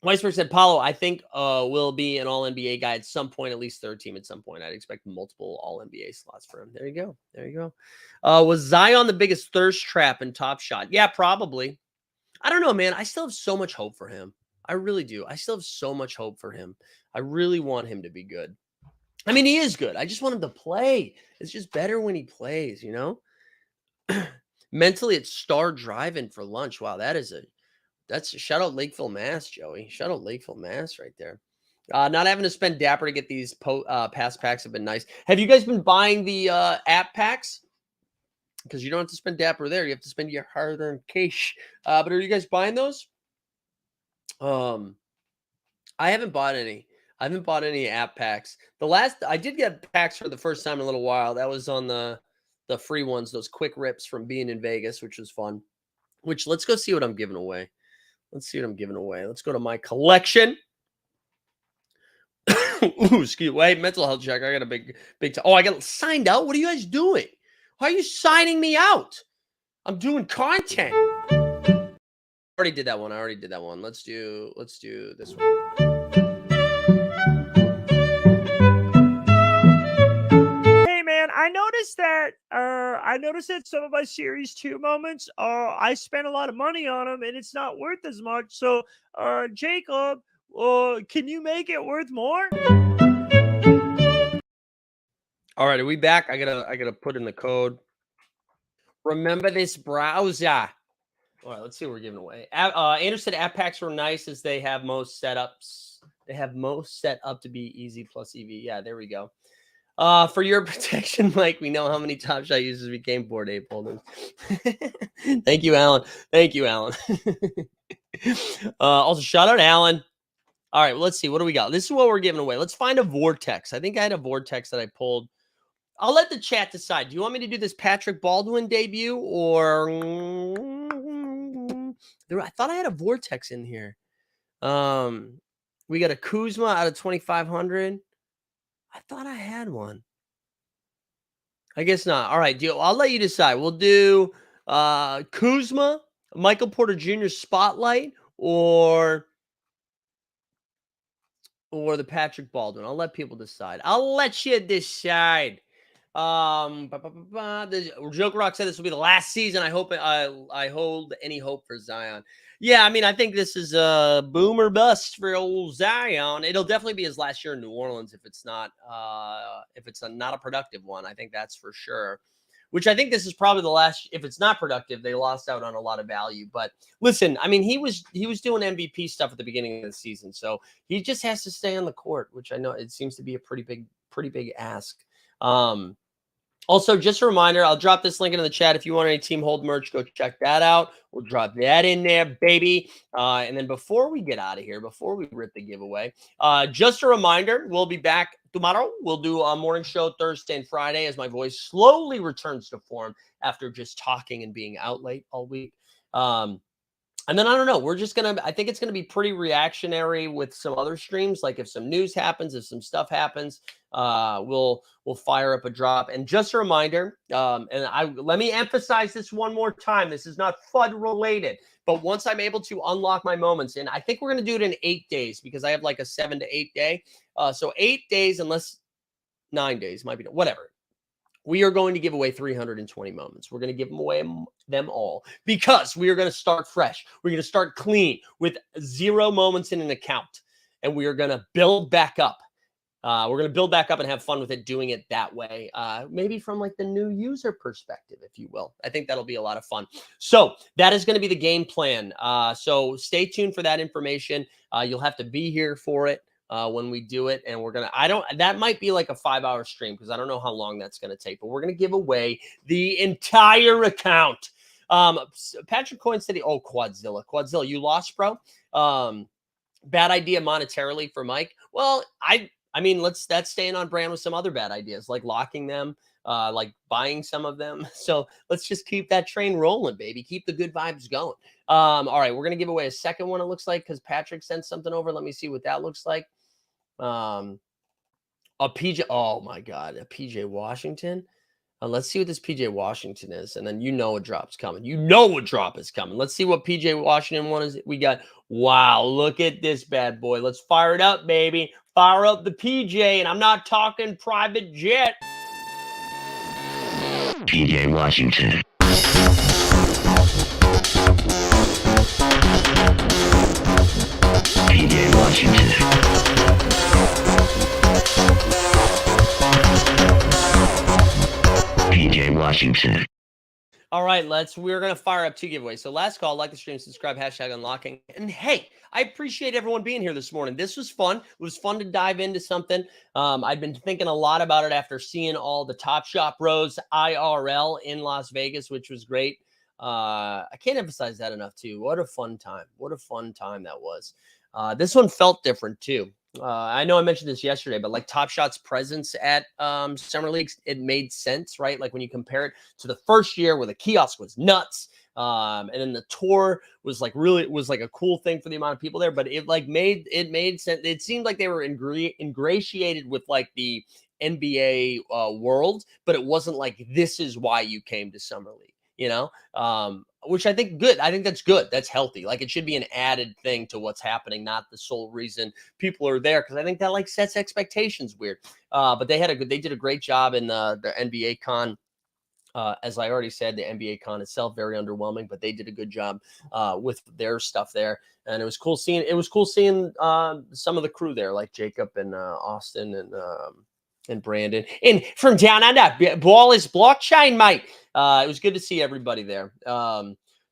Weisberg said, Paulo, I think will be an All-NBA guy at some point, at least third team at some point. I'd expect multiple All-NBA slots for him. There you go. Was Zion the biggest thirst trap in Top Shot? Yeah, probably. I don't know, man. I still have so much hope for him. I really do. I still have so much hope for him. I really want him to be good. I mean, he is good. I just want him to play. It's just better when he plays, you know? Mentally, it's Star Driving for lunch. Wow, that's shout out Lakeville, Mass, Joey. Shout out Lakeville, Mass right there. Not having to spend Dapper to get these pass packs have been nice. Have you guys been buying the app packs? Because you don't have to spend Dapper there. You have to spend your hard-earned cash. But are you guys buying those? I haven't bought any. I haven't bought any app packs. I did get packs for the first time in a little while. That was on the free ones, those quick rips from being in Vegas, which was fun. Let's go see what I'm giving away. Let's see what I'm giving away. Let's go to my collection. Ooh, excuse me. Wait, mental health check. I got a big oh, I got signed out. What are you guys doing? Why are you signing me out? I'm doing content. I already did that one. Let's do this one.
Hey man, I noticed that some of my series 2 moments, I spent a lot of money on them and it's not worth as much. So, Jacob, can you make it worth more?
All right, are we back? I gotta put in the code. Remember this browser. All right, let's see what we're giving away. Andrew said app packs were nice as they have most setups. They have most set up to be easy plus EV. Yeah, there we go. For your protection, Mike, we know how many Top Shot users became Bored Ape holders. Thank you, Alan. Also, shout out Alan. All right, well, let's see. What do we got? This is what we're giving away. Let's find a vortex. I think I had a vortex that I pulled. I'll let the chat decide. Do you want me to do this Patrick Baldwin debut or I thought I had a vortex in here. We got a Kuzma out of 2,500. I thought I had one. I guess not. All right, deal. I'll let you decide. We'll do Kuzma, Michael Porter Jr. Spotlight, or the Patrick Baldwin. I'll let people decide. I'll let you decide. The Joke Rock said this will be the last season. I hope I hold any hope for Zion. Yeah, I mean, I think this is a boom or bust for old Zion. It'll definitely be his last year in New Orleans if it's not not a productive one. I think that's for sure. Which I think this is probably the last. If it's not productive, they lost out on a lot of value. But listen, I mean, he was doing MVP stuff at the beginning of the season, so he just has to stay on the court, which I know it seems to be a pretty big ask. Also, just a reminder, I'll drop this link into the chat. If you want any Team Hold merch, go check that out. We'll drop that in there, baby. And then before we get out of here, before we rip the giveaway, just a reminder, we'll be back tomorrow. We'll do a morning show Thursday and Friday as my voice slowly returns to form after just talking and being out late all week. And then I don't know. I think it's gonna be pretty reactionary with some other streams. Like if some news happens, if some stuff happens, we'll fire up a drop. And just a reminder, let me emphasize this one more time. This is not FUD related, but once I'm able to unlock my moments, and I think we're gonna do it in 8 days because I have like a 7 to 8 day. So 8 days, unless 9 days, might be whatever. We are going to give away 320 moments. We're going to give them all because we are going to start fresh. We're going to start clean with 0 moments in an account, and we are going to build back up. We're going to build back up and have fun with it, doing it that way. Maybe from like the new user perspective, if you will. I think that'll be a lot of fun. So that is going to be the game plan. So stay tuned for that information. You'll have to be here for it. When we do it, and that might be like a 5-hour stream because I don't know how long that's going to take, but we're going to give away the entire account. Patrick Coyne said, Quadzilla, you lost, bro. Bad idea monetarily for Mike. Well, I mean, that's staying on brand with some other bad ideas, like locking them, like buying some of them. So let's just keep that train rolling, baby. Keep the good vibes going. All right, we're going to give away a second one, it looks like, because Patrick sent something over. Let me see what that looks like. A PJ, oh my God, a PJ Washington. Let's see what this PJ Washington is, and then a drop's coming. A drop is coming. Let's see what PJ Washington one is. We got, wow, look at this bad boy. Let's fire it up, baby. Fire up the PJ, and I'm not talking private jet.
PJ Washington. PJ Washington. PJ Washington.
All right, we're going to fire up 2 giveaways. So last call, like the stream, subscribe, #unlocking. And hey, I appreciate everyone being here this morning. This was fun. It was fun to dive into something. I've been thinking a lot about it after seeing all the Top Shot Bros IRL in Las Vegas, which was great. I can't emphasize that enough too. What a fun time. What a fun time that was. This one felt different too. I know I mentioned this yesterday, but like Top Shot's presence at Summer Leagues, it made sense, right? Like when you compare it to the first year where the kiosk was nuts, And then the tour was like really was like a cool thing for the amount of people there, but it like made sense. It seemed like they were ingratiated with like the NBA world, but it wasn't like this is why you came to Summer League, you know, which I think good. I think that's good. That's healthy. Like it should be an added thing to what's happening, not the sole reason people are there. Because I think that like sets expectations weird. But they did a great job in the NBA con. As I already said, the NBA con itself very underwhelming, but they did a good job with their stuff there, and it was cool seeing some of the crew there, like Jacob and Austin and Brandon, and from down under, ball is blockchain, mate. It was good to see everybody there.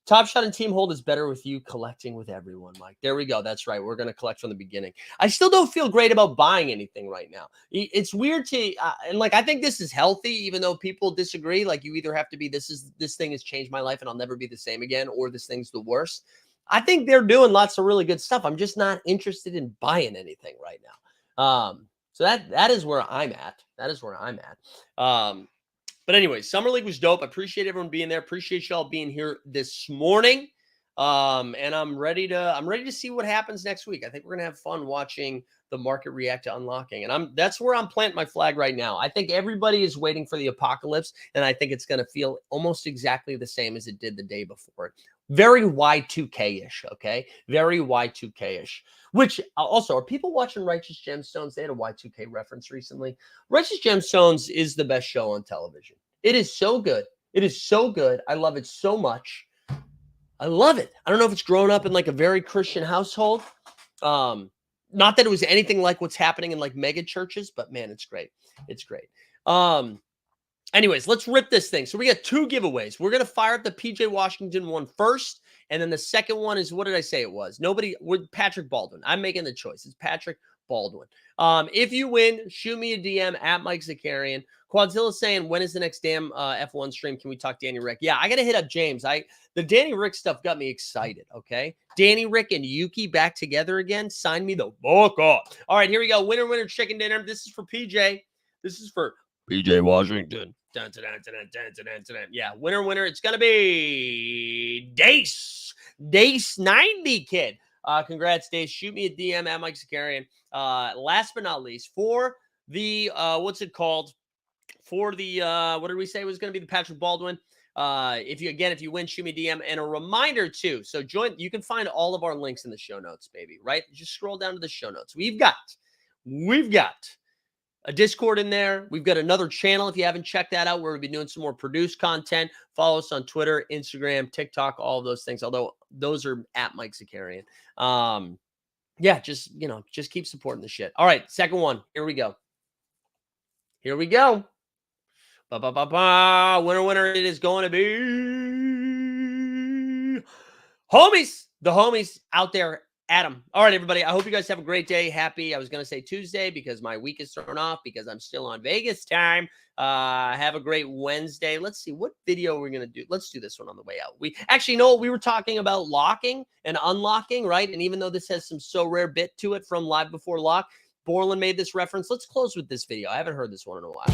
Top Shot and Team Hold is better with you collecting with everyone, Mike. There we go. That's right. We're going to collect from the beginning. I still don't feel great about buying anything right now. It's weird to, and like, I think this is healthy, even though people disagree. Like, you either have to be, this thing has changed my life and I'll never be the same again, or this thing's the worst. I think they're doing lots of really good stuff. I'm just not interested in buying anything right now. So that is where I'm at. That is where I'm at. But anyway, Summer League was dope. I appreciate everyone being there. Appreciate y'all being here this morning. And I'm ready to see what happens next week. I think we're gonna have fun watching the market react to unlocking. And that's where I'm planting my flag right now. I think everybody is waiting for the apocalypse, and I think it's gonna feel almost exactly the same as it did the day before. Very Y2K-ish, okay? Very Y2K-ish. Which also, are people watching Righteous Gemstones? They had a Y2K reference recently. Righteous Gemstones is the best show on television. It is so good. It is so good. I love it so much. I love it. I don't know if it's grown up in like a very Christian household. Not that it was anything like what's happening in like mega churches, but man, it's great. It's great. Anyways, let's rip this thing. So we got 2 giveaways. We're going to fire up the PJ Washington one first. And then the second one is, what did I say it was? With Patrick Baldwin. I'm making the choice. It's Patrick Baldwin. If you win, shoot me a DM at Mike Zakarian. Quadzilla saying, when is the next damn F1 stream? Can we talk Danny Rick? Yeah, I got to hit up James. The Danny Rick stuff got me excited, okay? Danny Rick and Yuki back together again. Sign me the book up. All right, here we go. Winner, chicken dinner. This is for PJ. This is for PJ Washington. Dun, dun, dun, dun, dun, dun, dun, dun. Yeah, winner. It's going to be Dace 90, kid. Congrats, Dace. Shoot me a DM at Mike Zakarian. Last but not least, for the, what's it called? For the, what did we say was going to be the Patrick Baldwin? If you win, shoot me a DM. And a reminder too. So you can find all of our links in the show notes, baby, right? Just scroll down to the show notes. We've got a Discord in there. We've got another channel, if you haven't checked that out, where we'll be doing some more produced content. Follow us on Twitter, Instagram, TikTok, all of those things, although those are at Mike Zakarian. Yeah, just keep supporting the shit. All right, second one. Here we go. Winner. It is going to be homies. The homies out there. Adam. All right, everybody. I hope you guys have a great day. Happy. I was going to say Tuesday because my week is thrown off because I'm still on Vegas time. Have a great Wednesday. Let's see what video we're going to do. Let's do this one on the way out. We actually know we were talking about locking and unlocking, right? And even though this has some so rare bit to it from Live Before Lock, Borland made this reference. Let's close with this video. I haven't heard this one in a while.